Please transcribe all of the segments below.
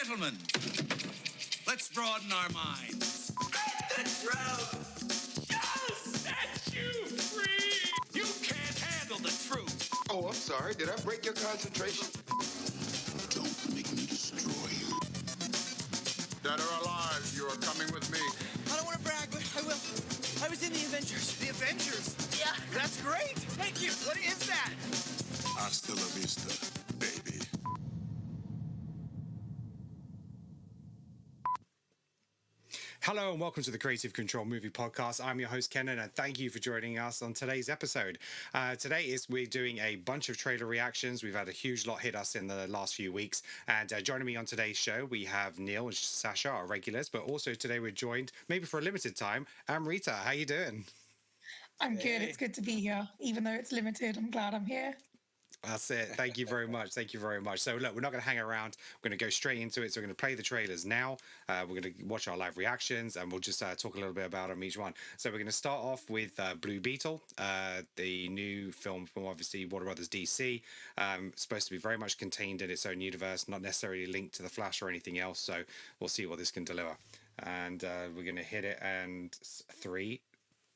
Gentlemen, let's broaden our minds. The truth shall set you free. You can't handle the truth. Oh, I'm sorry. Did I break your concentration? Don't make me destroy you. Dead or alive, you are coming with me. I don't want to brag, but I will. I was in the Avengers. The Avengers? Yeah. That's great. Thank you. What is that? Hasta la vista, baby. Hello and welcome to the Creative Control Movie Podcast. I'm your host Kenan and thank you for joining us on today's episode. Today we're doing a bunch of trailer reactions. We've had a huge lot hit us in the last few weeks, and joining me on today's show we have Neil and Sacha, our regulars, but also today we're joined, maybe for a limited time, Amrita. How you doing? I'm good. It's good to be here. Even though it's limited, I'm glad I'm here. That's it. Thank you very much. Thank you very much. So look, we're not going to hang around. We're going to go straight into it. So we're going to play the trailers now. We're going to watch our live reactions, and we'll just talk a little bit about them each one. So we're going to start off with Blue Beetle, the new film from obviously Warner Brothers DC. Supposed to be very much contained in its own universe, not necessarily linked to the Flash or anything else. So we'll see what this can deliver. And we're going to hit it. And 3,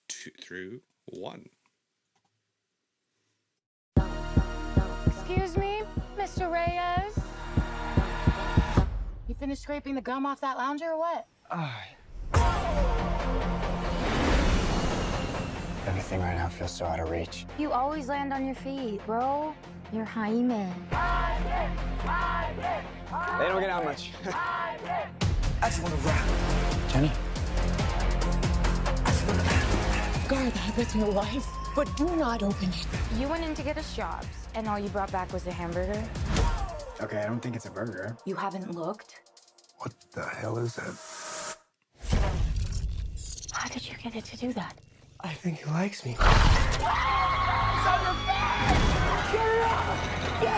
2, 1. Excuse me, Mr. Reyes? You finished scraping the gum off that lounger or what? Everything right now feels so out of reach. You always land on your feet, bro. You're Jaime. They don't get out much. I just want to rap. Jenny? Guard that, that's my wife. But do not open it. You went in to get us jobs, and all you brought back was a hamburger? Okay, I don't think it's a burger. You haven't looked? What the hell is that? How did you get it to do that? I think he likes me. Get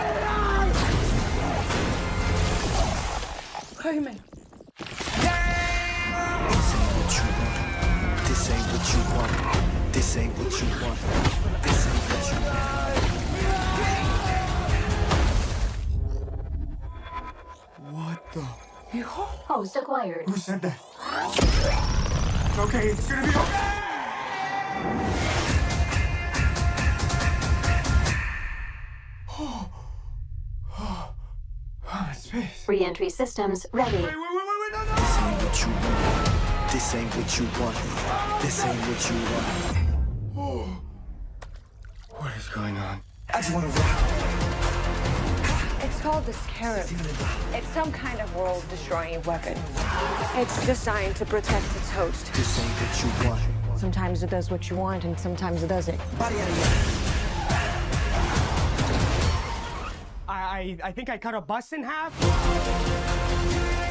it out! Jaime. This ain't what you want. This ain't what you want. This ain't what you want. What the? Host acquired. Who said that? It's okay, it's gonna be okay! Space. Re-entry systems ready. Wait, no! This ain't what you want. This ain't what you want. This ain't what you want. Oh. What is going on? I just want to rap. It's called the Scarab. It's some kind of world-destroying weapon. It's designed to protect its host. This ain't what you want. Sometimes it does what you want, and sometimes it doesn't. Body out of here. I think I cut a bus in half.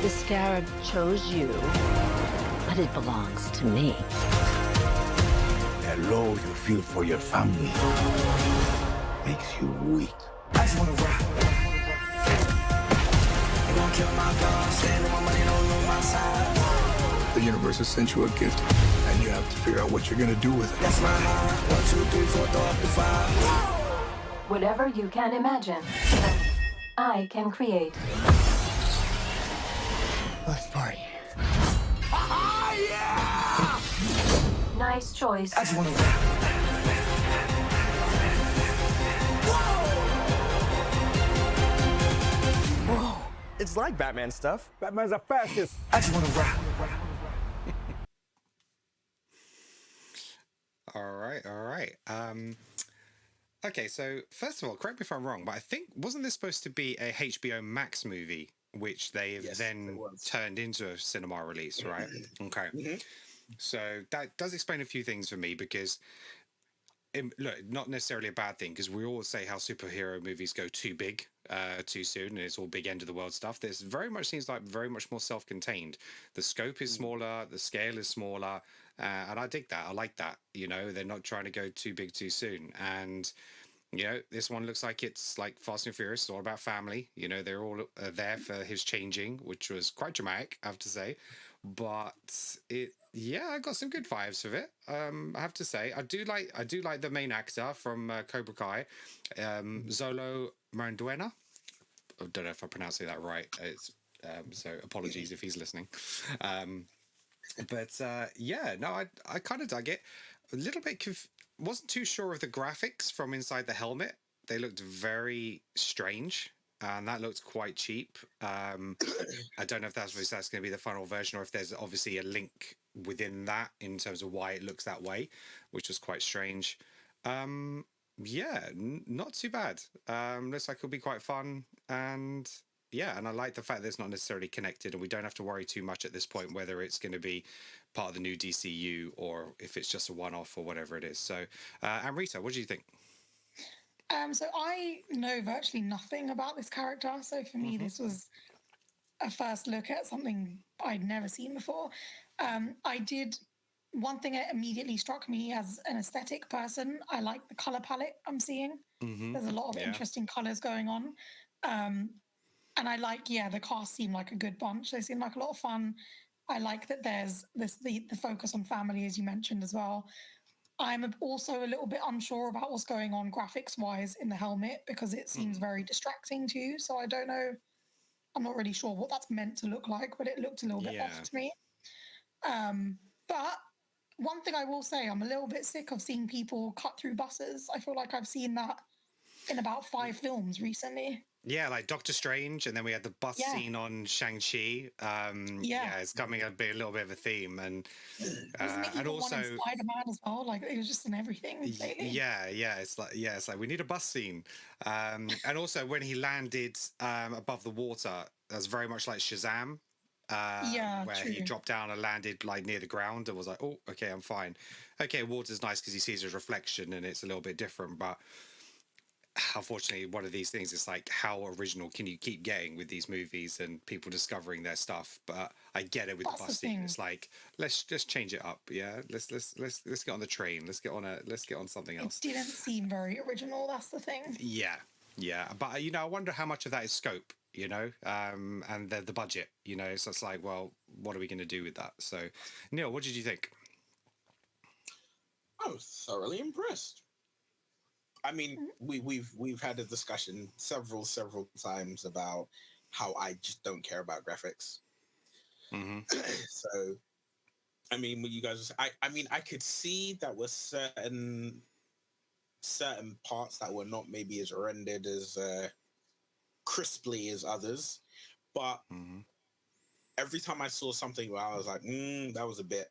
The Scarab chose you, but it belongs to me. That love you feel for your family makes you weak. I just want to rap. You gon' kill my vibe, stand on my money, don't know my side. The universe has sent you a gift, and you have to figure out what you're gonna do with it. That's my high. 1, 2, 3, 4, throw up to 5. Whatever you can imagine, I can create. Let's party. Yeah! Nice choice. I just want to rap. Whoa, it's like Batman stuff. Batman's the fastest. I just want to rap. All right. Okay, so first of all, correct me if I'm wrong, but I think wasn't this supposed to be a HBO Max movie, which they then turned into a cinema release, right? Okay, so that does explain a few things for me because, look, not necessarily a bad thing because we always say how superhero movies go too big too soon and it's all big end of the world stuff. This very much seems like very much more self-contained. The scope is smaller, the scale is smaller, and I dig that. I like that. You know, they're not trying to go too big too soon. And you know, this one looks like it's like Fast and Furious. It's all about family. You know, they're all there for his changing, which was quite dramatic, I have to say. But I got some good vibes with it. I have to say, I do like the main actor from Cobra Kai, Zolo Maranduena. I don't know if I'm pronouncing that right. It's So apologies if he's listening. But I kind of dug it. A little bit wasn't too sure of the graphics from inside the helmet. They looked very strange, and that looked quite cheap. I don't know if that's going to be the final version, or if there's obviously a link within that in terms of why it looks that way, which was quite strange. Not too bad. Looks like it'll be quite fun, and I like the fact that it's not necessarily connected, and we don't have to worry too much at this point whether it's going to be part of the new DCU or if it's just a one-off or whatever it is. So, Amrita, what do you think? So I know virtually nothing about this character. So for me, this was a first look at something I'd never seen before. One thing that immediately struck me as an aesthetic person, I like the color palette I'm seeing. There's a lot of interesting colors going on. And I like, the cast seemed like a good bunch. They seemed like a lot of fun. I like that there's the focus on family, as you mentioned as well. I'm also a little bit unsure about what's going on graphics-wise in the helmet because it seems very distracting too. So I don't know. I'm not really sure what that's meant to look like, but it looked a little bit off to me. But one thing I will say, I'm a little bit sick of seeing people cut through buses. I feel like I've seen that in about 5 films recently. Yeah, like Doctor Strange, and then we had the bus scene on Shang-Chi. It's coming a little bit of a theme, and also Spider-Man as well. Like it was just in everything lately. It's like we need a bus scene, and also when he landed above the water, that's very much like Shazam. Where he dropped down and landed like near the ground and was like, oh, okay, I'm fine. Okay, water's nice because he sees his reflection and it's a little bit different, but unfortunately, one of these things is like, how original can you keep getting with these movies and people discovering their stuff? But I get it with the bus scene. It's like, let's just change it up. Yeah, let's get on the train. Let's get on something else. It didn't seem very original. That's the thing. Yeah. But I wonder how much of that is scope. And the budget. So it's like, well, what are we going to do with that? So, Neil, what did you think? I was thoroughly impressed. I mean, we've had a discussion several times about how I just don't care about graphics. So, I mean, when you guys, I could see that were certain parts that were not maybe as rendered as crisply as others, but every time I saw something where I was like, that was a bit.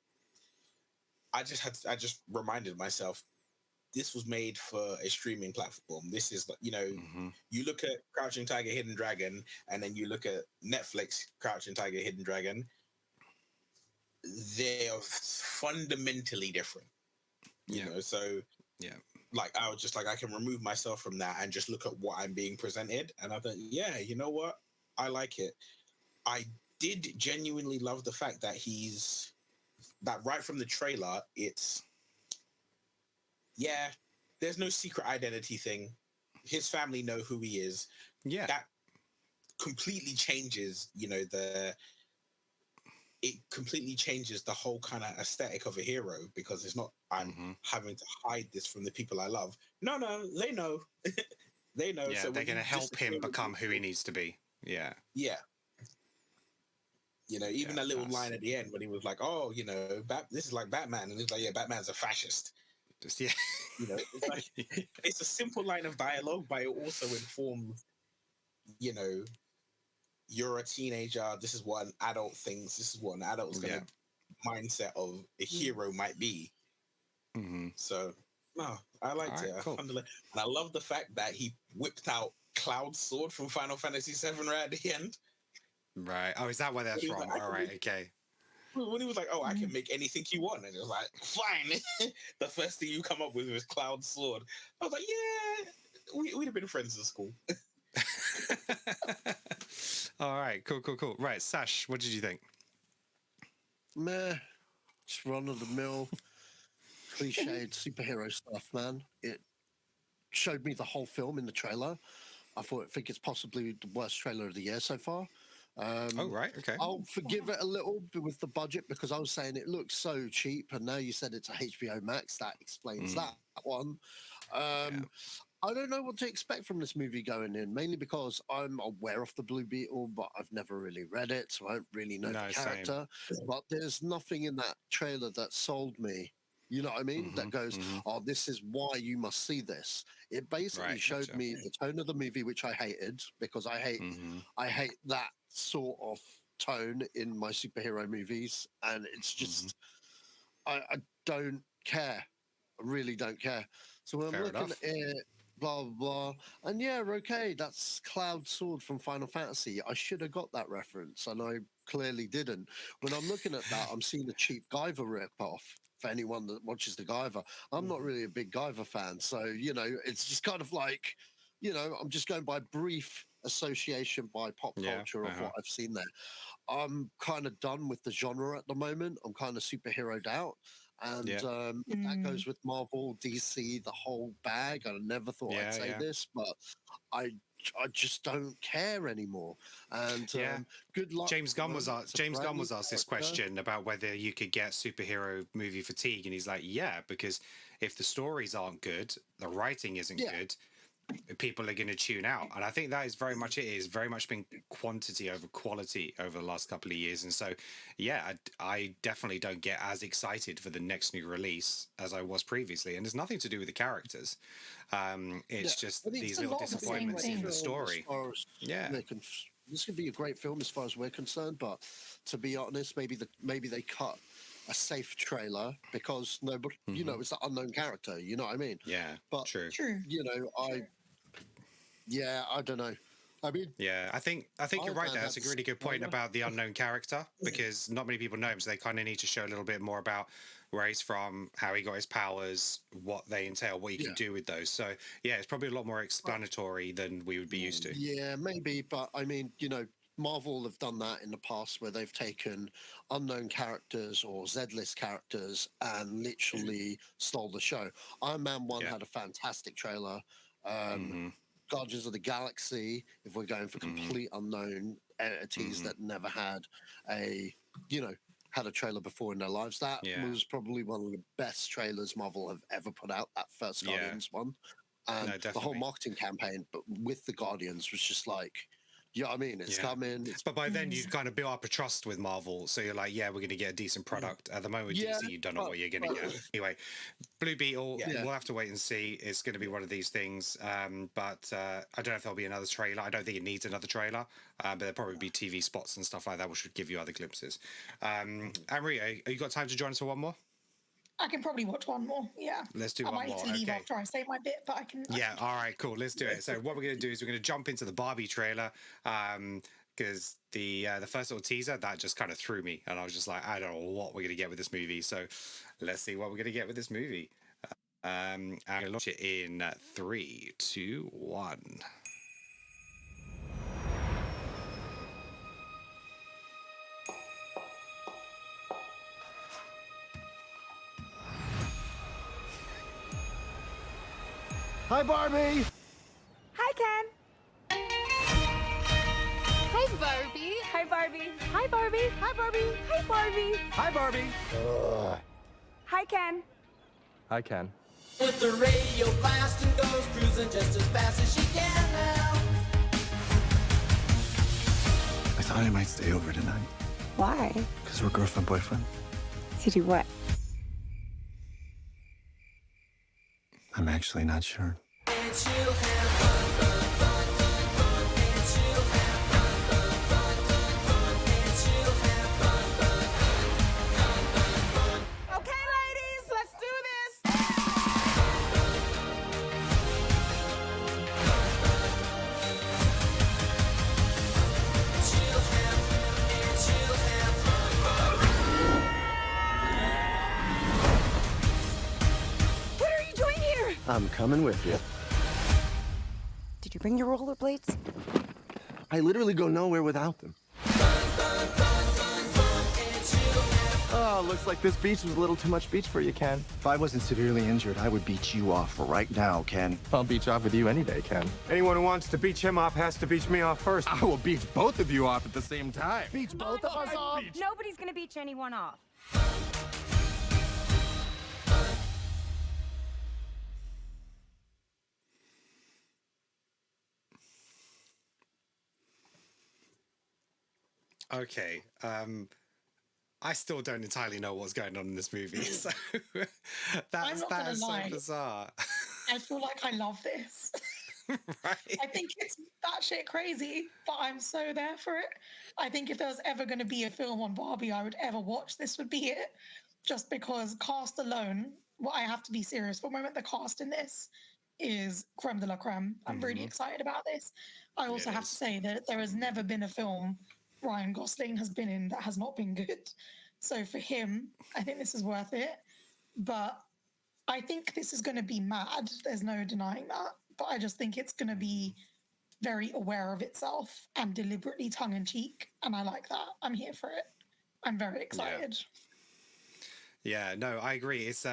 I just reminded myself, this was made for a streaming platform. This is, you look at Crouching Tiger, Hidden Dragon, and then you look at Netflix, Crouching Tiger, Hidden Dragon. They are fundamentally different. So like I was just like, I can remove myself from that and just look at what I'm being presented. And I thought, you know what? I like it. I did genuinely love the fact that that right from the trailer, it's, there's no secret identity thing. His family know who he is. Yeah. That completely changes, it completely changes the whole kind of aesthetic of a hero, because it's not, I'm having to hide this from the people I love. No, they know. They know. Yeah, so they're going to help him become who he needs to be. Yeah. Yeah. Even that little line at the end when he was like, oh, this is like Batman. And he's like, yeah, Batman's a fascist. Just, it's like, it's a simple line of dialogue, but it also informs, you're a teenager. This is what an adult thinks. This is what an adult's mindset of a hero might be. So, no, I liked it. Cool. And I love the fact that he whipped out Cloud's sword from Final Fantasy VII right at the end. Right. Oh, is that where that's from? All right. Okay. When he was like, oh, I can make anything you want. And it was like, fine. The first thing you come up with was Cloud's sword. I was like, yeah, we'd have been friends at school. All right. Cool. Right. Sash, what did you think? Meh. Just run-of-the-mill, cliched superhero stuff, man. It showed me the whole film in the trailer. I think it's possibly the worst trailer of the year so far. Oh, right. Okay. I'll forgive it a little with the budget, because I was saying it looks so cheap, and now you said it's a HBO Max. That explains that one. I don't know what to expect from this movie going in, mainly because I'm aware of the Blue Beetle, but I've never really read it, so I don't really know the character. But there's nothing in that trailer that sold me. You know what I mean? That goes, oh, this is why you must see this. It basically showed me the tone of the movie, which I hated because I hate that sort of tone in my superhero movies, and it's just I don't care. I really don't care. So when I'm looking at it, blah blah blah, and yeah, okay, that's Cloud Sword from Final Fantasy. I should have got that reference, and I clearly didn't. When I'm looking at that, I'm seeing a cheap Guyver rip-off. For anyone that watches the Guyver, I'm not really a big Guyver fan, so you know, it's just kind of like, you know, I'm just going by brief association by pop culture of what I've seen there. I'm kind of done with the genre at the moment. I'm kind of superheroed out. And that goes with Marvel, DC, the whole bag. I never thought I'd say this, but I just don't care anymore. And good luck. James Gunn was asked this question about whether you could get superhero movie fatigue, and he's like, yeah, because if the stories aren't good, the writing isn't good, people are going to tune out. And I think that is very much it. Is very much been quantity over quality over the last couple of years. And so, yeah, I definitely don't get as excited for the next new release as I was previously. And there's nothing to do with the characters. It's just these little disappointments in the story. This could be a great film as far as we're concerned, but to be honest, maybe they cut a safe trailer because nobody, you know, it's the unknown character. You know what I mean? Yeah, but true. You know, I don't know. I mean, I think you're right there. That's a really good point about the unknown character, because not many people know him, so they kind of need to show a little bit more about where he's from, how he got his powers, what they entail, what you can do with those. So yeah, it's probably a lot more explanatory than we would be used to. Yeah, maybe, but I mean, you know, Marvel have done that in the past where they've taken unknown characters or Z-list characters and literally stole the show. Iron Man 1 had a fantastic trailer. Guardians of the Galaxy, if we're going for complete unknown entities that never had a trailer before in their lives, that was probably one of the best trailers Marvel have ever put out, that first Guardians one. And the whole marketing campaign, but with the Guardians, was just like, you know what I mean? It's coming. But by then, you've kind of built up a trust with Marvel. So you're like, yeah, we're going to get a decent product. At the moment with DC, you don't know what you're going to get. Anyway, Blue Beetle, we'll have to wait and see. It's going to be one of these things. But I don't know if there'll be another trailer. I don't think it needs another trailer. But there'll probably be TV spots and stuff like that, which should give you other glimpses. Amrita, you got time to join us for one more? I can probably watch one more. Yeah. Let's do one more. I might need to leave after I say my bit, but I can. All right, cool. Let's do it. So what we're going to do is we're going to jump into the Barbie trailer, because the first little teaser that just kind of threw me, and I was just like, I don't know what we're going to get with this movie. So let's see what we're going to get with this movie. I'm going to launch it in 3, 2, 1. Hi, Barbie! Hi, Ken! Hi, Barbie! Hi, Barbie! Hi, Barbie! Hi, Barbie! Hi, Barbie! Hi, Barbie! Hi, Ken! Hi, Ken. With the radio blast and goes cruising just as fast as she can now. I thought I might stay over tonight. Why? Because we're girlfriend, boyfriend. To do what? I'm actually not sure. Okay, ladies, let's do this! What are you doing here? I'm coming with you. Did you bring your rollerblades? I literally go nowhere without them. Oh, looks like this beach was a little too much beach for you, Ken. If I wasn't severely injured, I would beat you off right now, Ken. I'll beach off with you any day, Ken. Anyone who wants to beach him off has to beach me off first. I will beach both of you off at the same time. Beach both of us off? Nobody's gonna beach anyone off. Okay. I still don't entirely know what's going on in this movie. So I'm not gonna that is so lie. bizarre. I feel like I love this. Right? I think it's batshit crazy, but I'm so there for it. I think if there was ever going to be a film on Barbie I would ever watch, this would be it. Just because cast alone, well, I have to be serious for a moment. The cast in this is creme de la creme. I'm really excited about this. I also have to say that there has never been a film Ryan Gosling has been in that has not been good. So for him, I think this is worth it. But I think this is going to be mad. There's no denying that. But I just think it's going to be very aware of itself and deliberately tongue in cheek. And I like that. I'm here for it. I'm very excited. Yeah, no, I agree. It's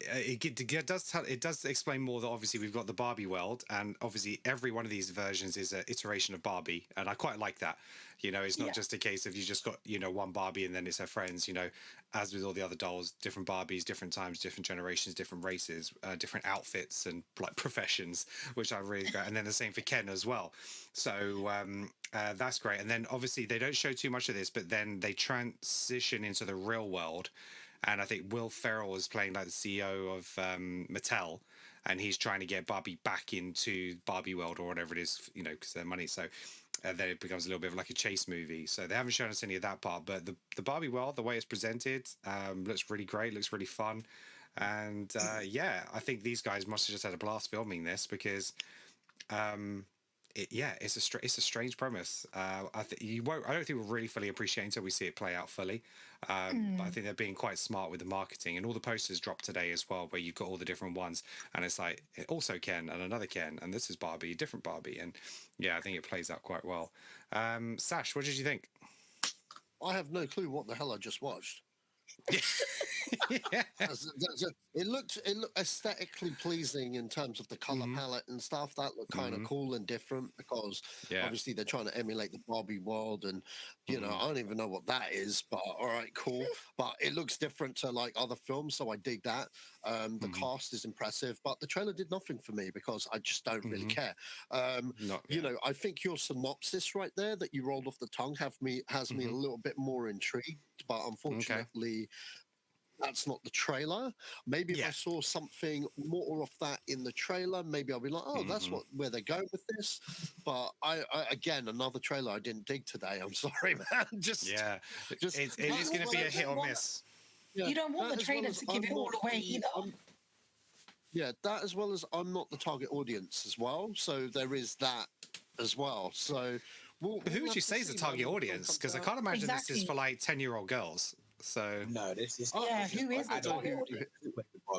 it does explain more that obviously we've got the Barbie world, and obviously every one of these versions is an iteration of Barbie, and I quite like that. You know, it's not just a case of you just got one Barbie and then it's her friends. You know, as with all the other dolls, different Barbies, different times, different generations, different races, different outfits and like professions, which I really got. And then the same for Ken as well. So that's great. And then obviously they don't show too much of this, but then they transition into the real world. And I think Will Ferrell is playing like the CEO of Mattel, and he's trying to get Barbie back into Barbie world or whatever it is, because their money. So then it becomes a little bit of like a chase movie. So they haven't shown us any of that part, but the Barbie world, the way it's presented, looks really great, looks really fun. And I think these guys must have just had a blast filming this because it's a strange premise. I don't think we'll really fully appreciate it until we see it play out fully. But I think they're being quite smart with the marketing, and all the posters dropped today as well, where you've got all the different ones, and it's like also Ken and another Ken, and this is Barbie, different Barbie, and I think it plays out quite well. Sash, what did you think? I have no clue what the hell I just watched. Yeah. It looked aesthetically pleasing in terms of the color palette and stuff. That looked kind of cool and different because obviously they're trying to emulate the Barbie world, and I don't even know what that is, but all right, cool. But it looks different to like other films, so I dig that. The cast is impressive, but the trailer did nothing for me because I just don't really care. I think your synopsis right there that you rolled off the tongue has me a little bit more intrigued, but unfortunately. That's not the trailer. Maybe if I saw something more of that in the trailer, maybe I'll be like, oh, that's where they're going with this. But I again, another trailer I didn't dig today. I'm sorry, man. It's going to be a hit or miss. You don't want the trailer to give it all away either. Yeah, that as well as I'm not the target audience as well. So there is that as well. So who would you say is the target audience? Because I can't imagine this is for like 10-year-old girls. So no, this is who is the target audience?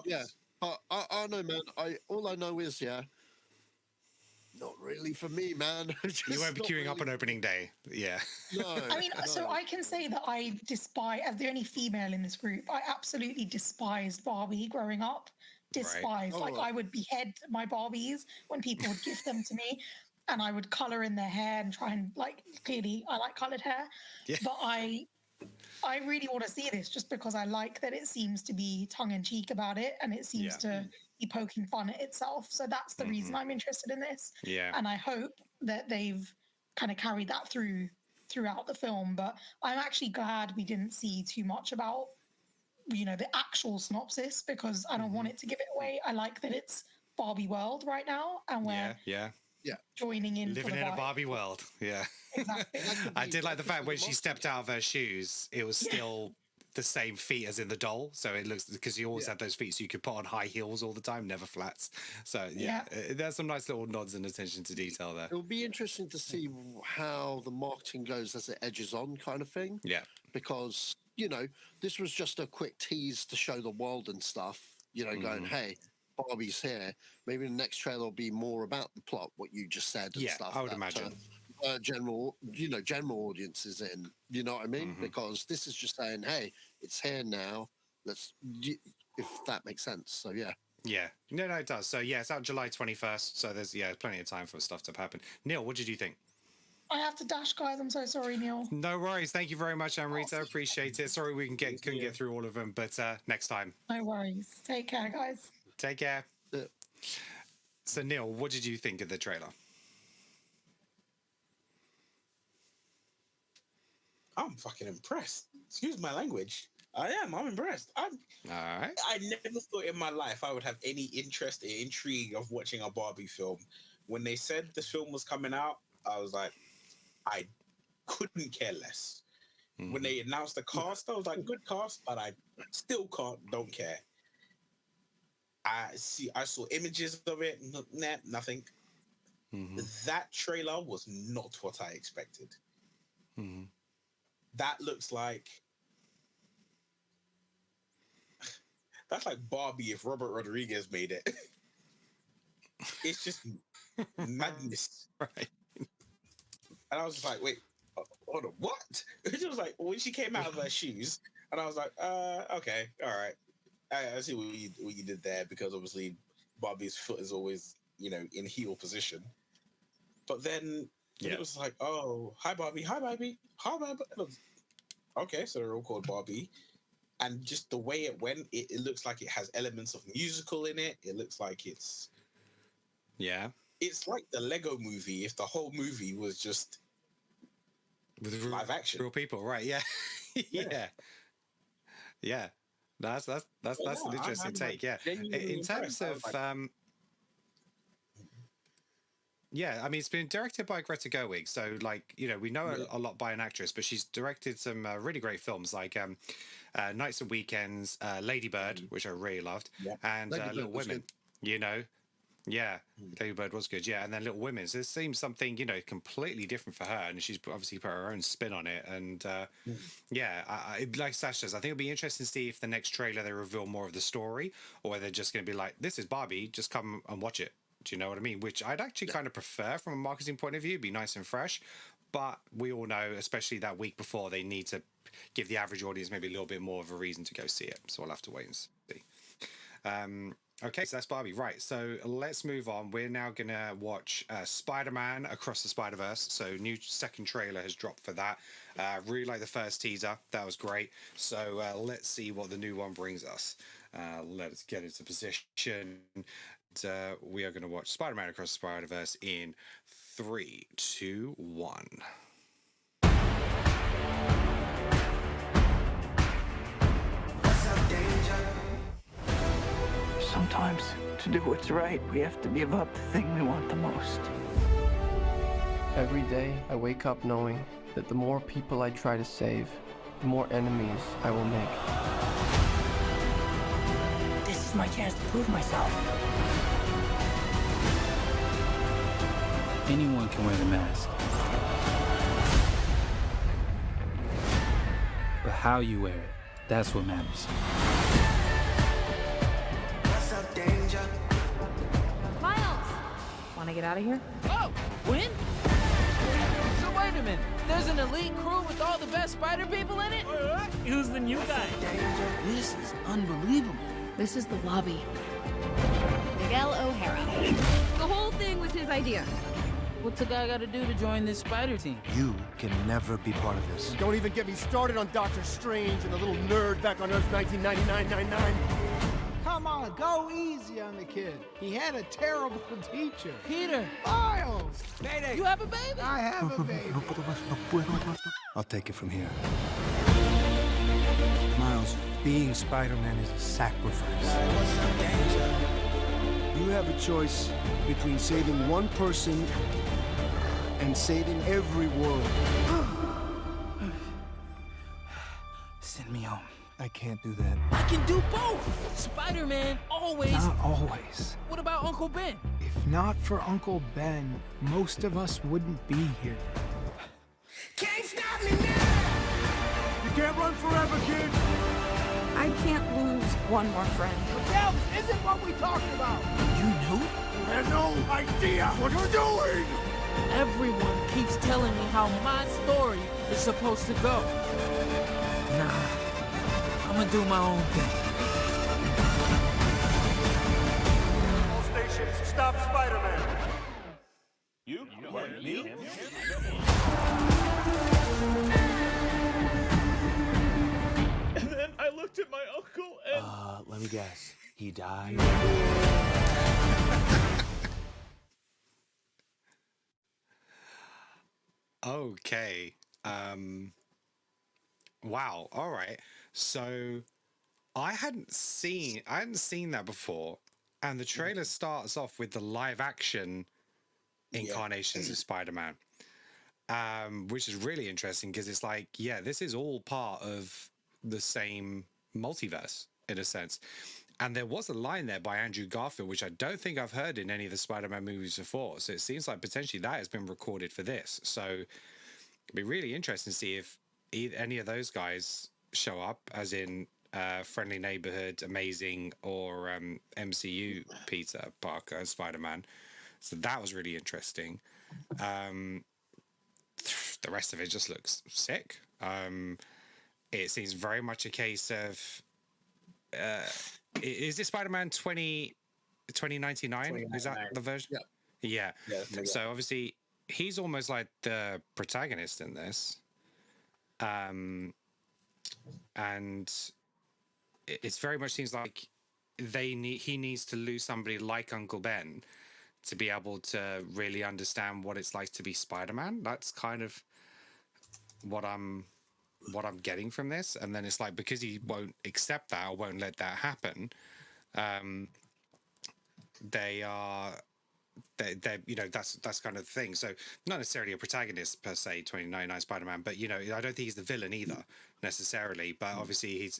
Yeah, but I know, man. All I know is not really for me, man. You won't be queuing up on opening day. Yeah. No. I mean, so I can say that I despise, as the only female in this group, I absolutely despised Barbie growing up. Despised. Right. I would behead my Barbies when people would gift them to me. And I would color in their hair and try and clearly I like colored hair. Yeah. But I really want to see this just because I like that it seems to be tongue-in-cheek about it, and it seems to be poking fun at itself. So that's the reason I'm interested in this. Yeah. And I hope that they've kind of carried that throughout the film. But I'm actually glad we didn't see too much about, the actual synopsis, because I don't want it to give it away. I like that it's Barbie world right now, and we're joining in, living in a Barbie world. Yeah. Exactly. I did like the fact when she stepped out of her shoes, it was still the same feet as in the doll. So it looks, because you always had those feet, so you could put on high heels all the time, never flats. So there's some nice little nods and attention to detail there. It'll be interesting to see how the marketing goes as it edges on, kind of thing. Yeah. Because this was just a quick tease to show the world and stuff. Going, hey, Barbie's here. Maybe the next trailer will be more about the plot, what you just said and stuff. I would imagine. General audiences in. You know what I mean? Because this is just saying, hey, it's here now. If that makes sense. So yeah. Yeah. No, it does. So yeah, it's out July 21st. So there's plenty of time for stuff to happen. Neil, what did you think? I have to dash, guys. I'm so sorry, Neil. No worries. Thank you very much, Amrita. Appreciate it. Sorry we couldn't get through all of them, but next time. No worries. Take care, guys. Take care. So Neil, what did you think of the trailer? I'm fucking impressed. Excuse my language. I'm impressed. All right. I never thought in my life I would have any interest or intrigue of watching a Barbie film. When they said this film was coming out, I was like, I couldn't care less. When they announced the cast, I was like, good cast, but I still don't care. I saw images of it. Nah, nothing. That trailer was not what I expected. That looks like that's like Barbie if Robert Rodriguez made it. It's just madness. Right. And I was just like, wait, hold on, what? It was like when she came out of her shoes, and I was like, okay, all right. I see what you did there, because obviously Barbie's foot is always, in heel position. But then it was like, oh, hi Barbie, hi Barbie, hi Barbie. Okay, so they're all called Barbie. And just the way it went, it looks like it has elements of musical in it. It looks like it's... Yeah. It's like the Lego movie if the whole movie was just with live action. Real people, right, yeah. Yeah. That's an interesting take, yeah. In terms of... yeah, I mean, it's been directed by Greta Gerwig, so we know a lot by an actress, but she's directed some really great films like Nights and Weekends, Lady Bird, which I really loved, and Little Women. Lady Bird was good, and then Little Women. So this seems something completely different for her, and she's obviously put her own spin on it. And like Sacha says, I think it'll be interesting to see if the next trailer they reveal more of the story, or whether they're just going to be like, "This is Barbie, just come and watch it." Do you know what I mean? Which I'd actually kind of prefer from a marketing point of view, be nice and fresh. But we all know, especially that week before, they need to give the average audience maybe a little bit more of a reason to go see it. So we'll have to wait and see. Okay, so that's Barbie. Right, so let's move on. We're now going to watch Spider-Man Across the Spider-Verse. So new second trailer has dropped for that. Really like the first teaser. That was great. So let's see what the new one brings us. Let's get into position. We are going to watch Spider-Man Across the Spider-Verse in 3, 2, 1. Sometimes, to do what's right, we have to give up the thing we want the most. Every day, I wake up knowing that the more people I try to save, the more enemies I will make. This is my chance to prove myself. Anyone can wear the mask. But how you wear it, that's what matters. Miles! Wanna get out of here? Oh! When? So wait a minute. There's an elite crew with all the best spider people in it? Who's the new guy? This is unbelievable. This is the lobby. Miguel O'Hara. The whole thing was his idea. What's a guy gotta do to join this spider team? You can never be part of this. Don't even get me started on Doctor Strange and the little nerd back on Earth 1999. Come on, go easy on the kid. He had a terrible teacher. Peter! Miles! Mayday! You have a baby? I have a baby. I'll take it from here. Miles, being Spider-Man is a sacrifice. You have a choice between saving one person and saving every world. Send me home. I can't do that. I can do both! Spider-Man always... Not always. What about Uncle Ben? If not for Uncle Ben, most of us wouldn't be here. Can't stop me now! You can't run forever, kid! I can't lose one more friend. That isn't what we talked about! You knew? You have no idea what you're doing! Everyone keeps telling me how my story is supposed to go. Nah, I'm gonna do my own thing. All stations, stop Spider-Man! You? Me? And then I looked at my uncle and... Let me guess. He died? Okay. Wow. All right. So I hadn't seen that before, and the trailer starts off with the live action incarnations of Spider-Man, which is really interesting because it's like, yeah, this is all part of the same multiverse in a sense. And there was a line there by Andrew Garfield, which I don't think I've heard in any of the Spider-Man movies before. So it seems like potentially that has been recorded for this. So it'd be really interesting to see if any of those guys show up, as in Friendly Neighborhood, Amazing, or MCU Peter Parker as Spider-Man. So that was really interesting. The rest of it just looks sick. It seems very much a case of is it Spider-Man 2099? Is that the version? Yeah. So obviously he's almost like the protagonist in this. And it's very much seems like he needs to lose somebody like Uncle Ben to be able to really understand what it's like to be Spider-Man. That's kind of what I'm getting from this. And then it's like, because he won't accept that or won't let that happen, they that's kind of the thing. So not necessarily a protagonist per se, 2099 Spider-Man, but I don't think he's the villain either necessarily, but obviously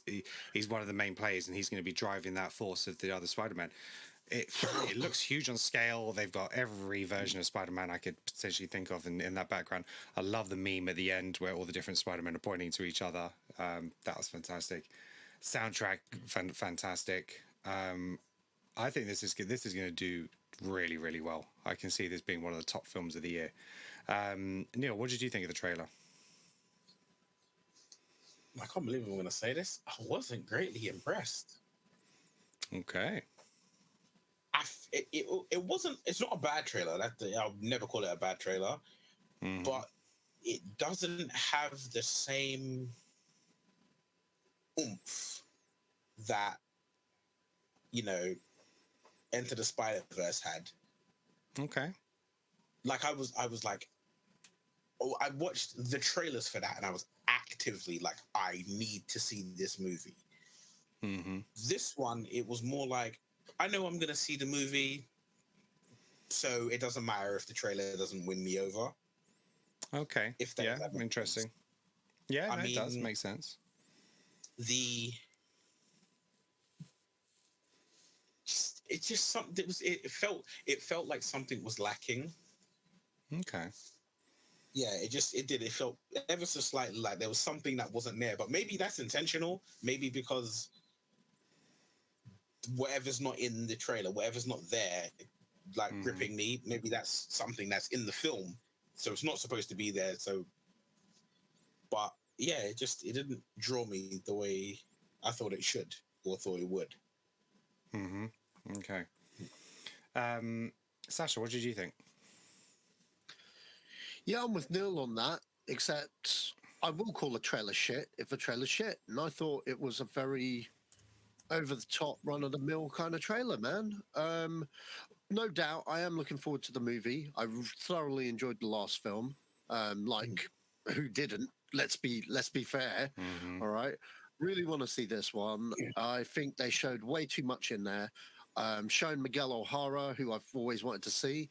he's one of the main players, and he's going to be driving that force of the other Spider-Man. It looks huge on scale. They've got every version of Spider-Man I could potentially think of in that background. I love the meme at the end where all the different Spider-Men are pointing to each other. That was fantastic. Soundtrack, fantastic. I think this is going to do really, really well. I can see this being one of the top films of the year. Neil, what did you think of the trailer? I can't believe I'm going to say this. I wasn't greatly impressed. Okay. It wasn't. It's not a bad trailer. I'll never call it a bad trailer, but it doesn't have the same oomph that Enter the Spider-Verse had. Okay. Like I was like, I watched the trailers for that, and I was actively like, I need to see this movie. This one, it was more like, I know I'm going to see the movie, so it doesn't matter if the trailer doesn't win me over. Okay. If that interesting. Sense. Yeah, it does make sense. It's just something. It felt like something was lacking. Okay. Yeah, it did. It felt ever so slightly like there was something that wasn't there, but maybe that's intentional. Maybe because whatever's not in the trailer, whatever's not there, like gripping me, maybe that's something that's in the film, so it's not supposed to be there. So, but yeah, it didn't draw me the way I thought it should or thought it would. Okay. Sacha, what did you think? Yeah, I'm with Neil on that, except I will call a trailer shit if a trailer's shit. And I thought it was a very over-the-top, run-of-the-mill kind of trailer, man. No doubt, I am looking forward to the movie. I thoroughly enjoyed the last film. Who didn't? Let's be fair. All right. Really want to see this one. I think they showed way too much in there. Showing Miguel O'Hara, who I've always wanted to see,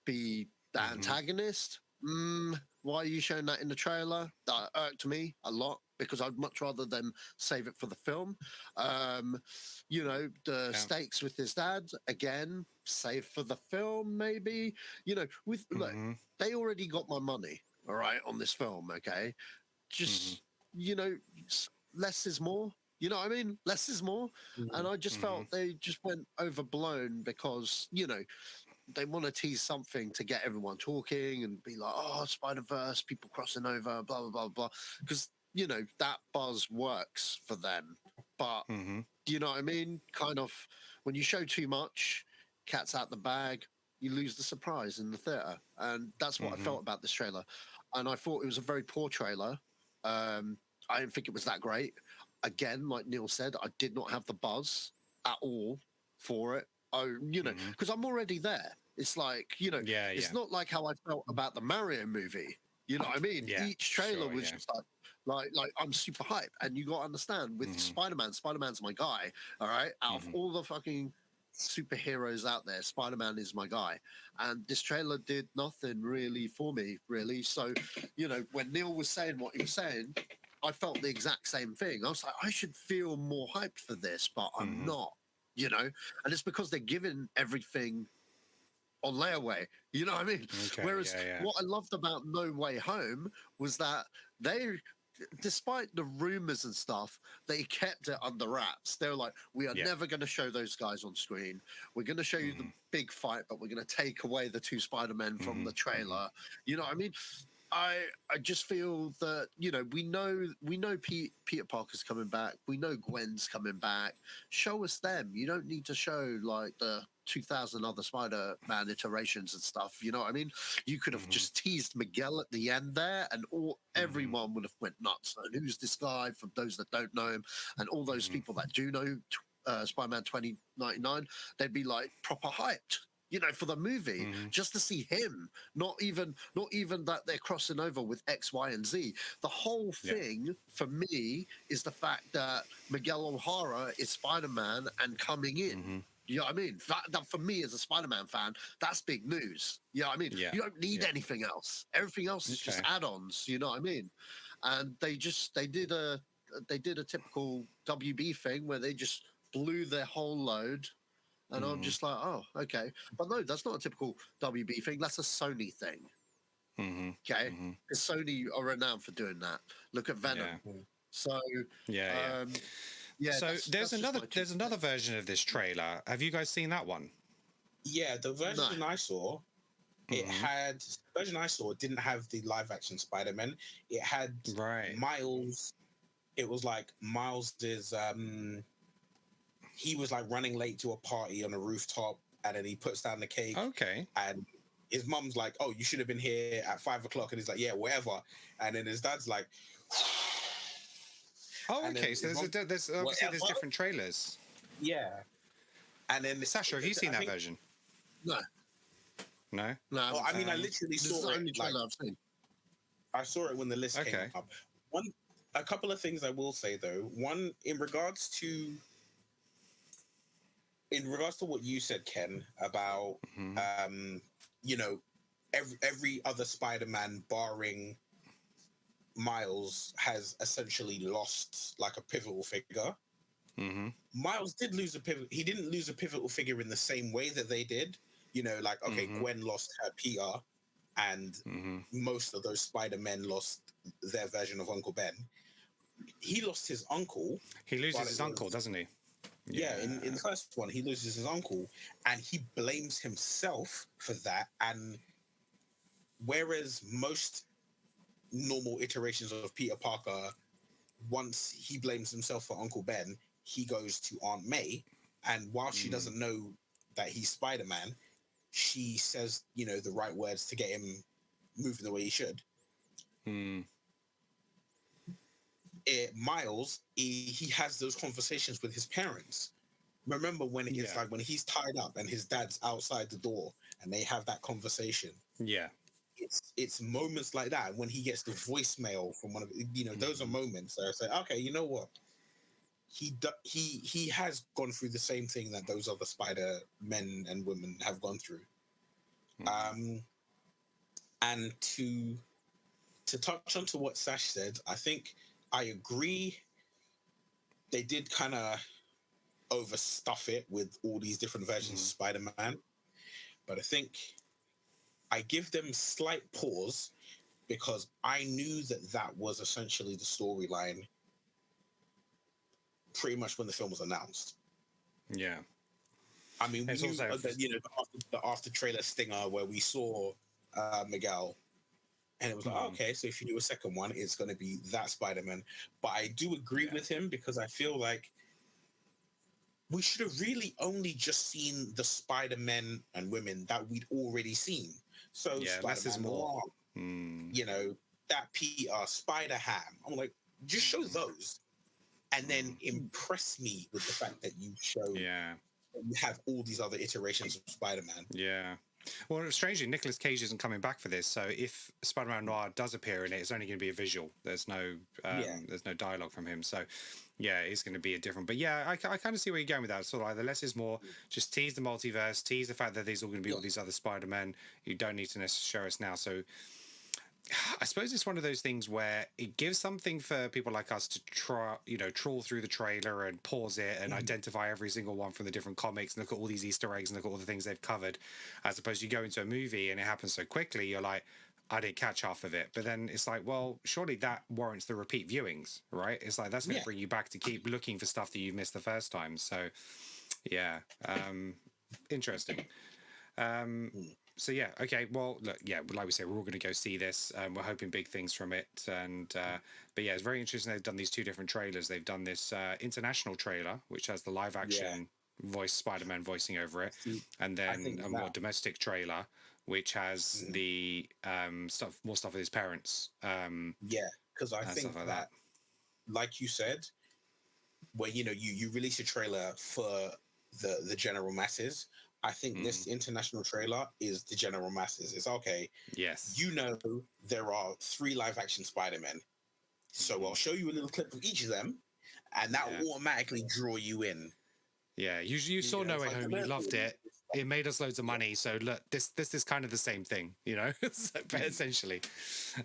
be the antagonist. Why are you showing that in the trailer? That irked me a lot, because I'd much rather them save it for the film. The stakes with his dad, again, save for the film, maybe. Look, they already got my money, all right, on this film, okay? Just, less is more. You know what I mean? Less is more. And I just felt they just went overblown because, they want to tease something to get everyone talking and be like, oh, Spider-Verse, people crossing over, blah, blah, blah, blah. Because, that buzz works for them. But, you know what I mean? Kind of, when you show too much, cat's out the bag, you lose the surprise in the theatre. And that's what I felt about this trailer. And I thought it was a very poor trailer. I didn't think it was that great. Again, like Neil said, I did not have the buzz at all for it. Because I'm already there. It's like, it's not like how I felt about the Mario movie. You know what I mean? Each trailer was just like, Like I'm super hyped, and you got to understand with Spider-Man's my guy. All right, out of all the fucking superheroes out there, Spider-Man is my guy, and this trailer did nothing really for me, really. So, when Neil was saying what he was saying, I felt the exact same thing. I was like, I should feel more hyped for this, but I'm not. And it's because they're giving everything on layaway. You know what I mean? Okay, Whereas what I loved about No Way Home was that they, despite the rumors and stuff, they kept it under wraps. They were like, we are never going to show those guys on screen. We're going to show you the big fight, but we're going to take away the two Spider-Men from the trailer. You know what I mean? I just feel that we know Peter Parker's coming back. We know Gwen's coming back. Show us them. You don't need to show like the 2,000 other Spider-Man iterations and stuff. You know what I mean? You could have just teased Miguel at the end there, and everyone would have went nuts. And who's this guy? For those that don't know him, and all those people that do know Spider-Man 2099, they'd be like proper hyped. For the movie, just to see him, not even that they're crossing over with X, Y, and Z. The whole thing for me is the fact that Miguel O'Hara is Spider-Man and coming in. You know what I mean? That for me as a Spider-Man fan, that's big news. You know what I mean? You don't need anything else. Everything else is just add-ons. You know what I mean? And they did a typical WB thing where they just blew their whole load. And I'm just like, oh, okay. But no, that's not a typical WB thing. That's a Sony thing. Okay? Because Sony are renowned for doing that. Look at Venom. So, so there's another version of this trailer. Have you guys seen that one? Yeah, the version I saw, the version I saw didn't have the live action Spider-Man. It had Miles. It was like Miles is he was like running late to a party on a rooftop, and then he puts down the cake. Okay. And his mum's like, "Oh, you should have been here at 5 o'clock," and he's like, "Yeah, whatever." And then his dad's like, "Oh, okay." So there's obviously there's different trailers. Yeah. And then Sasha, have you seen that version? No. No. No. Well, I mean, I literally saw it. I saw it when the list came up. A couple of things I will say though. One, in regards to what you said, Ken, about every other Spider-Man barring Miles has essentially lost like a pivotal figure. Miles did lose a pivot. He didn't lose a pivotal figure in the same way that they did. Gwen lost her Peter, and most of those Spider-Men lost their version of Uncle Ben. He lost his uncle. He loses his uncle, doesn't he? Yeah, in the first one, he loses his uncle, and he blames himself for that. And whereas most normal iterations of Peter Parker, once he blames himself for Uncle Ben, he goes to Aunt May, and while she doesn't know that he's Spider-Man, she says, the right words to get him moving the way he should. Miles, he has those conversations with his parents. Remember when it's like when he's tied up and his dad's outside the door and they have that conversation. Yeah. It's moments like that when he gets the voicemail from one of those are moments that I say, okay, you know what? He has gone through the same thing that those other Spider men and women have gone through. And to touch on to what Sash said, I think I agree. They did kind of overstuff it with all these different versions of Spider-Man, but I think I give them slight pause because I knew that was essentially the storyline pretty much when the film was announced. Yeah. I mean, we knew the after trailer stinger where we saw Miguel, and it was like, okay, so if you do a second one, it's going to be that Spider-Man. But I do agree with him because I feel like we should have really only just seen the Spider-Men and women that we'd already seen. So less is more. That Peter, Spider-Ham. I'm like, just show those. And then impress me with the fact that you show you have all these other iterations of Spider-Man. Yeah. Well, strangely, Nicolas Cage isn't coming back for this. So if Spider-Man Noir does appear in it, it's only going to be a visual. There's no dialogue from him. So yeah, it's going to be a different. But yeah, I kind of see where you're going with that. Sort of like the less is more. Just tease the multiverse, tease the fact that there's all going to be all these other Spider-Men. You don't need to necessarily show us now. So I suppose it's one of those things where it gives something for people like us to try, trawl through the trailer and pause it and identify every single one from the different comics and look at all these Easter eggs and look at all the things they've covered. As opposed to you go into a movie and it happens so quickly, you're like, I didn't catch half of it. But then it's like, well, surely that warrants the repeat viewings, right? It's like, that's going to bring you back to keep looking for stuff that you missed the first time. So yeah, interesting. So yeah, okay. Well, look, yeah, like we say, we're all going to go see this. We're hoping big things from it, and but yeah, it's very interesting. They've done these two different trailers. They've done this international trailer, which has the live action voice Spider-Man voicing over it, and then a more domestic trailer, which has the more stuff with his parents. Because I think like that, like you said, when you release a trailer for the general masses. I think this international trailer is the general masses. It's okay. Yes. There are 3 live-action Spider-Men. So I'll show you a little clip of each of them, and that will automatically draw you in. Yeah, you saw No Way Home, you loved it. It made us loads of money. So look, this is kind of the same thing, essentially.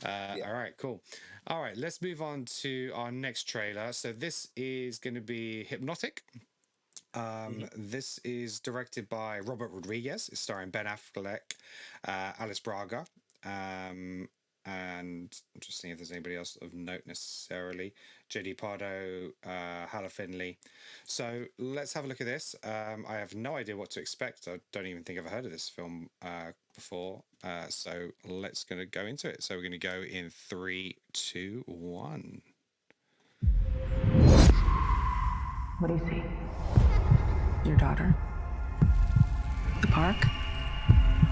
All right, cool. All right, let's move on to our next trailer. So this is going to be Hypnotic. This is directed by Robert Rodriguez. It's starring Ben Affleck, Alice Braga, and I'm just seeing if there's anybody else of note necessarily. JD Pardo, Hala Finley. So let's have a look at this. I have no idea what to expect. I don't even think I've heard of this film before. So let's go into it. So we're going to go in 3, 2, 1. What do you see? Your daughter? The park?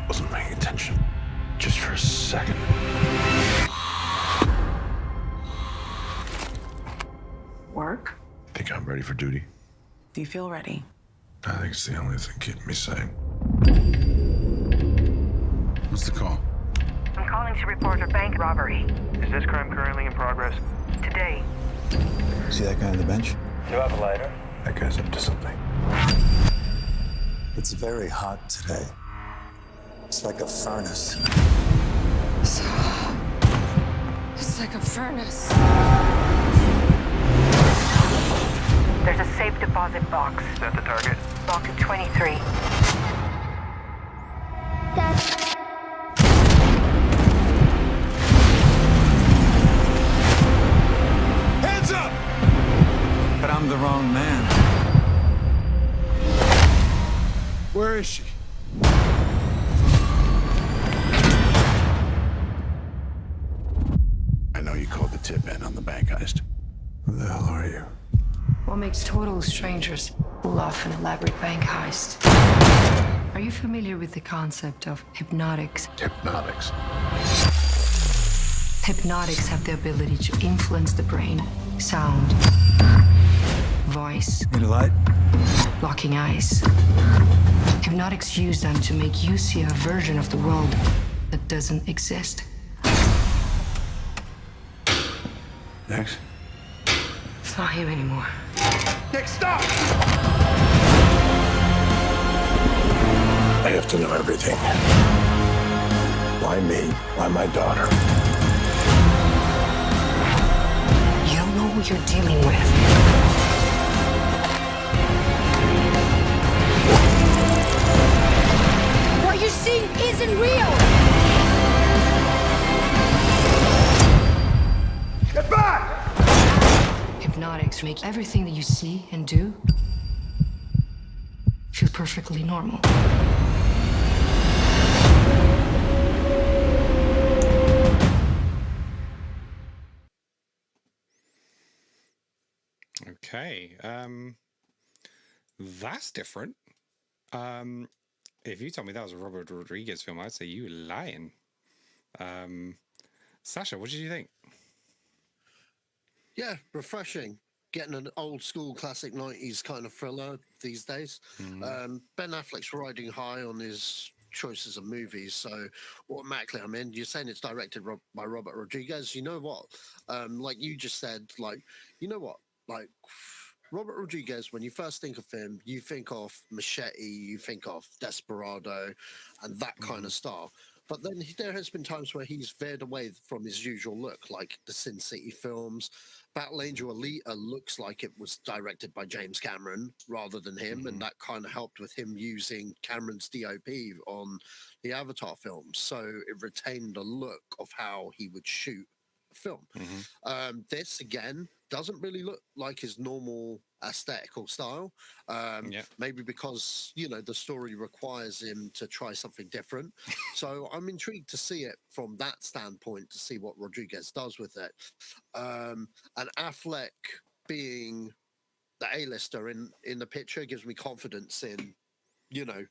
Wasn't paying attention. Just for a second. Work? Think I'm ready for duty? Do you feel ready? I think it's the only thing keeping me sane. What's the call? I'm calling to report a bank robbery. Is this crime currently in progress? Today. See that guy on the bench? You have a lighter? That guy's up to something. It's very hot today. It's like a furnace. It's like a furnace. There's a safe deposit box. Is that the target? Box 23. Hands up! But I'm the wrong man. Where is she? I know you called the tip in on the bank heist. Who the hell are you? What makes total strangers pull off an elaborate bank heist? Are you familiar with the concept of hypnotics? Hypnotics. Hypnotics have the ability to influence the brain, sound, voice. Need a light? Locking eyes. Hypnotics use them to make you see a version of the world that doesn't exist. Next. It's not him anymore. Nick, stop! I have to know everything. Why me? Why my daughter? You don't know who you're dealing with. What you're seeing isn't real! Get back! Hypnotics make everything that you see and do feel perfectly normal. Okay, that's different. If you told me that was a Robert Rodriguez film, I'd say you were lying. Sacha, what did you think? Yeah, refreshing. Getting an old school classic 90s kind of thriller these days. Ben Affleck's riding high on his choices of movies. So automatically, I mean, you're saying it's directed by Robert Rodriguez. You know what? Like you just said, like, you know what? Like Robert Rodriguez, when you first think of him, you think of Machete, you think of Desperado, and that kind of style. But then there has been times where he's veered away from his usual look, like the Sin City films. Battle Angel Alita looks like it was directed by James Cameron rather than him, and that kind of helped with him using Cameron's DOP on the Avatar films. So it retained a look of how he would shoot a film. This, again, doesn't really look like his normal aesthetical style. Maybe because, you know, the story requires him to try something different. So I'm intrigued to see it from that standpoint, to see what Rodriguez does with it. And Affleck being the A-lister in the picture gives me confidence in, you know,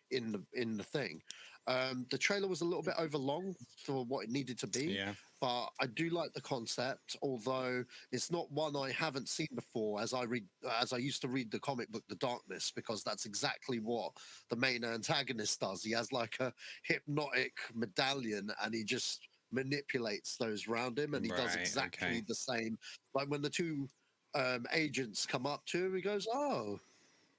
in the thing. The trailer was a little bit overlong for what it needed to be, but I do like the concept, although it's not one I haven't seen before as I used to read the comic book The Darkness, because that's exactly what the main antagonist does. He has like a hypnotic medallion and he just manipulates those around him, and he does exactly the same. Like when the two agents come up to him, he goes, "Oh,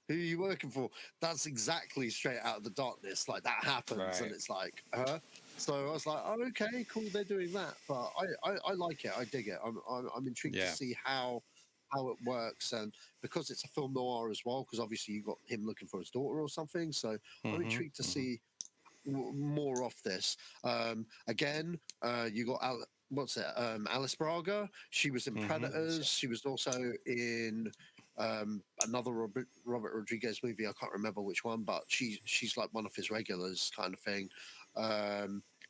who are you working for?" That's exactly straight out of The Darkness. Like that happens, and it's like, So I was like, "Oh, okay, cool, they're doing that." But I like it. I dig it. I'm intrigued to see how it works, and because it's a film noir as well, because obviously you got him looking for his daughter or something. So I'm intrigued to see more of this. Again, you got Alice Braga. She was in Predators. She was also in another Robert Rodriguez movie. I can't remember which one, but she's like one of his regulars, kind of thing.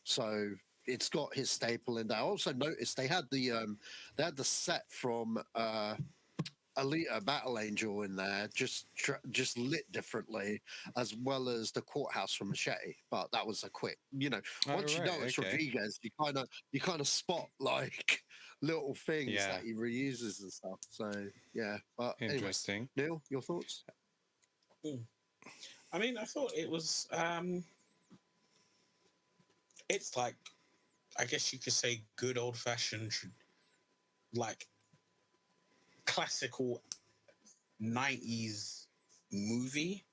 So it's got his staple in there. I also noticed they had the set from Alita Battle Angel in there, just lit differently, as well as the courthouse from Machete. But that was a quick, you know. Once you know it's Rodriguez, you kind of spot like little things that he reuses and stuff. So yeah, but interesting. Anyway, Neil, your thoughts? I mean, I thought it was. It's like, I guess you could say, good old fashioned, like classical 90s movie.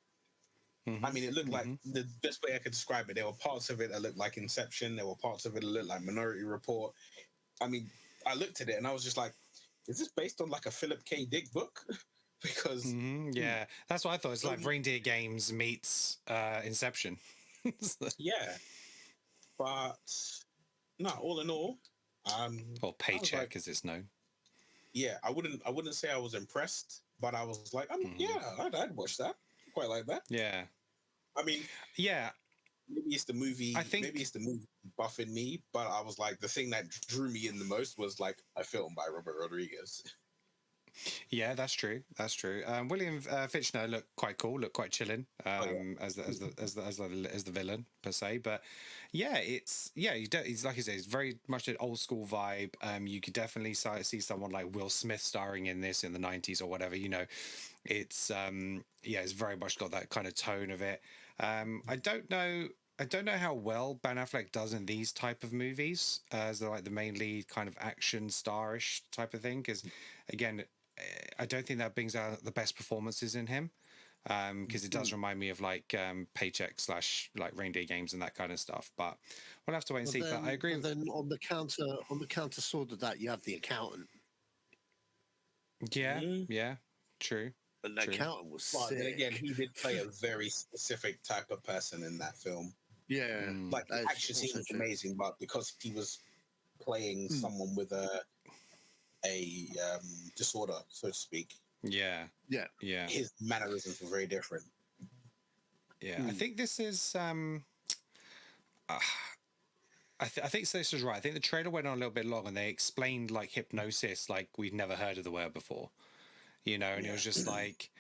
I mean, it looked like, the best way I could describe it, there were parts of it that looked like Inception, there were parts of it that looked like Minority Report. I mean, I looked at it and I was just like, is this based on like a Philip K. Dick book? Because yeah, that's what I thought. It's like Reindeer Games meets Inception. Yeah, but no, all in all, or Paycheck as it's known. Yeah, I wouldn't say I was impressed, but I was like, yeah, I'd watch that. Quite like that. Yeah. I mean, yeah. Maybe it's the movie. Maybe it's the movie buff in me, but I was like, the thing that drew me in the most was like a film by Robert Rodriguez. Yeah, that's true. That's true. William Fichtner looked quite cool, looked quite chilling as the villain per se. But yeah, it's like you say, it's very much an old school vibe. You could definitely see someone like Will Smith starring in this in the 90s or whatever. You know, it's it's very much got that kind of tone of it. I don't know how well Ben Affleck does in these type of movies as like the main lead kind of action starish type of thing, because again, I don't think that brings out the best performances in him, because it does remind me of like Paycheck / like Reindeer Games and that kind of stuff. But we'll have to wait and see. But I agree. And then on the counter sword of that, you have the accountant. Yeah, yeah, true. And the accountant was sick. Then again, he did play a very specific type of person in that film. Yeah, like the action scene was amazing, but because he was playing someone with a disorder, so to speak. Yeah. His mannerisms were very different. Yeah, I think this is. I think this is right. I think the trailer went on a little bit long, and they explained like hypnosis, like we'd never heard of the word before. You know, and it was just like,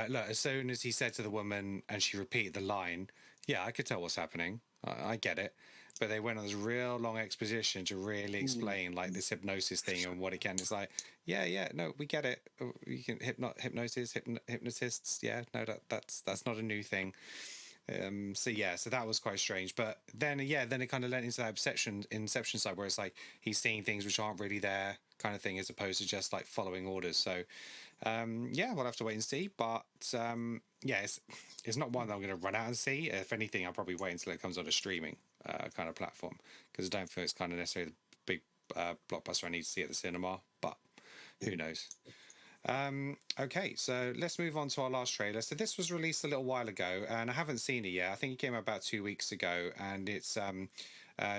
look, as soon as he said to the woman and she repeated the line, yeah, I could tell what's happening. I get it. But they went on this real long exposition to really explain like this hypnosis thing and what it can. It's like, no, we get it. You can hypnosis, hypnotists. Yeah, no, that's not a new thing. So yeah, so that was quite strange. But then then it kind of led into that Inception side where it's like he's seeing things which aren't really there, kind of thing, as opposed to just like following orders. So we'll have to wait and see. But it's not one that I'm going to run out and see. If anything, I'll probably wait until it comes on a streaming kind of platform, because I don't feel it's kind of necessarily the big blockbuster I need to see at the cinema. But who knows? Okay, so let's move on to our last trailer. So this was released a little while ago, and I haven't seen it yet. I think it came out about 2 weeks ago, and it's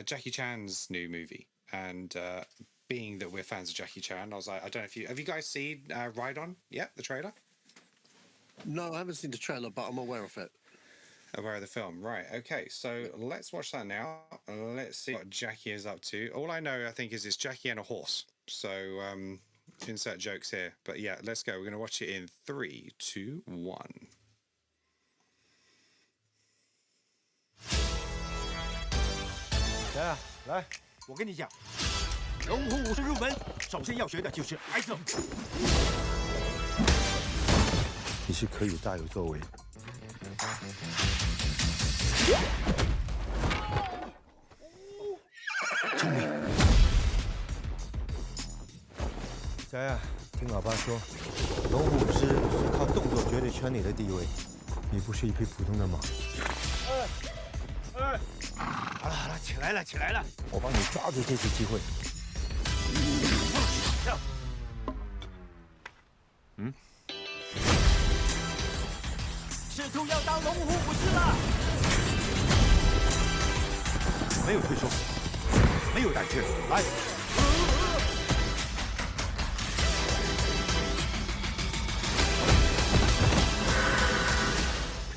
Jackie Chan's new movie. And being that we're fans of Jackie Chan, I was like, I don't know if you guys seen Ride On yet, the trailer? No, I haven't seen the trailer, but I'm aware of it. Aware of the film, right? Okay, so let's watch that now. Let's see what Jackie is up to. All I know, I think, is it's Jackie and a horse. So insert jokes here, but yeah, let's go. We're going to watch it in 3, 2, 1. 来，我跟你讲，龙虎武士入门，首先要学的就是挨揍。你是可以大有作为。聪明。小呀，听老爸说，龙虎武士是靠动作决定圈里的地位，你不是一匹普通的马。好了好了，起来了起来了，我帮你抓住这次机会。跳。试图要当龙虎武士了。没有退缩，没有胆怯，来。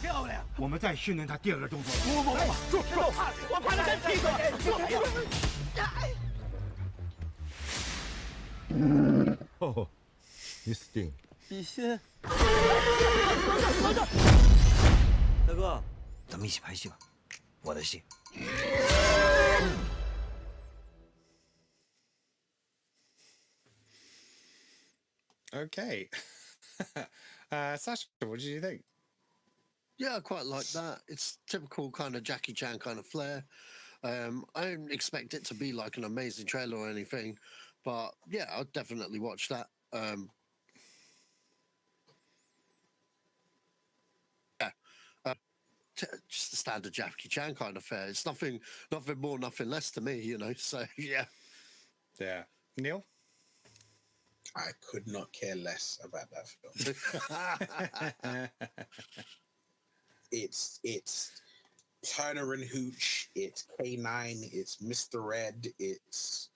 漂亮！我们再训练他第二个动作。不，我怕他跟屁股。哦，你死定了。笔仙。大哥，咱们一起拍戏吧，我的戏。Okay. Sacha, what did you think? Yeah, I quite like that. It's typical kind of Jackie Chan kind of flair. I don't expect it to be like an amazing trailer or anything, but yeah, I'll definitely watch that. Just the standard Jackie Chan kind of fare. It's nothing more, nothing less to me, you know. So yeah. Neil? I could not care less about that film. It's Turner and Hooch. It's K9. It's Mr. Red. It's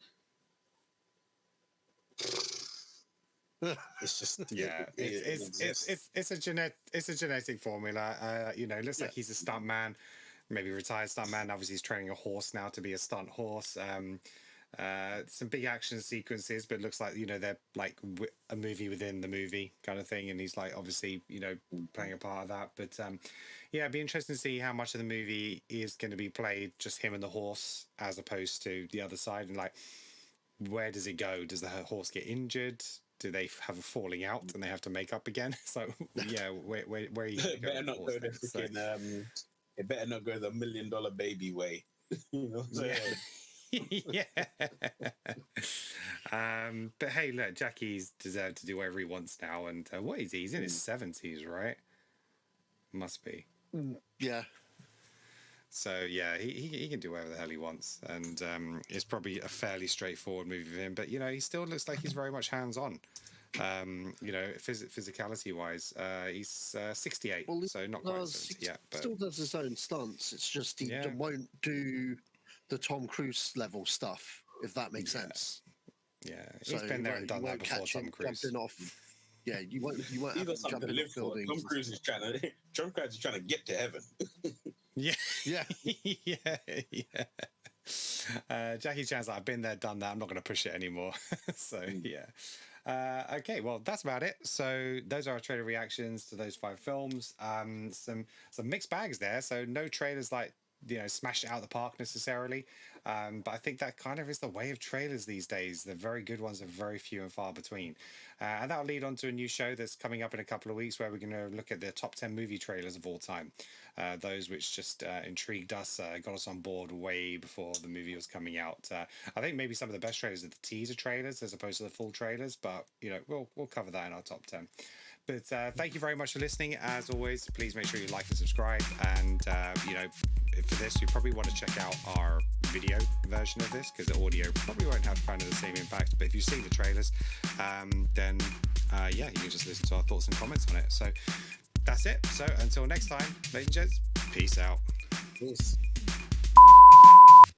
just it's a genetic formula. It looks like he's a stunt man, maybe retired stunt man. Obviously, he's training a horse now to be a stunt horse. Some big action sequences, but it looks like they're like a movie within the movie kind of thing, and he's like obviously playing a part of that. But it'd be interesting to see how much of the movie is going to be played just him and the horse as opposed to the other side, and like where does it go? Does the horse get injured? Do they have a falling out and they have to make up again? So where are you going to go? Better not go the freaking, it better not go the $1 million baby way. You know what I'm saying? But hey, look, Jackie's deserved to do whatever he wants now. And what is he? He's in his 70s, right? Must be. Yeah. So yeah, he can do whatever the hell he wants, and it's probably a fairly straightforward movie for him. But he still looks like he's very much hands-on. Physicality wise, he's 68, so not quite 70 yet. But still does his own stunts. It's just he won't do the Tom Cruise level stuff, if that makes sense. Yeah, he's been there and done that before. Tom Cruise. Yeah, you won't He's got something to live for. Tom Cruise is trying to get to heaven. Yeah. Yeah. Jackie Chan's like, I've been there, done that. I'm not going to push it anymore. So yeah. Okay, well that's about it. So those are our trailer reactions to those 5 films. Some mixed bags there. So no trailers like smash it out of the park necessarily. But I think that kind of is the way of trailers these days. The very good ones are very few and far between. And that'll lead on to a new show that's coming up in a couple of weeks where we're going to look at the top 10 movie trailers of all time. Those which just intrigued us, got us on board way before the movie was coming out. I think maybe some of the best trailers are the teaser trailers as opposed to the full trailers, but we'll cover that in our top 10. But thank you very much for listening. As always, please make sure you like and subscribe. And, for this, you probably want to check out our video version of this because the audio probably won't have kind of the same impact. But if you see the trailers, then, you can just listen to our thoughts and comments on it. So that's it. So until next time, ladies and gents, peace out. Peace.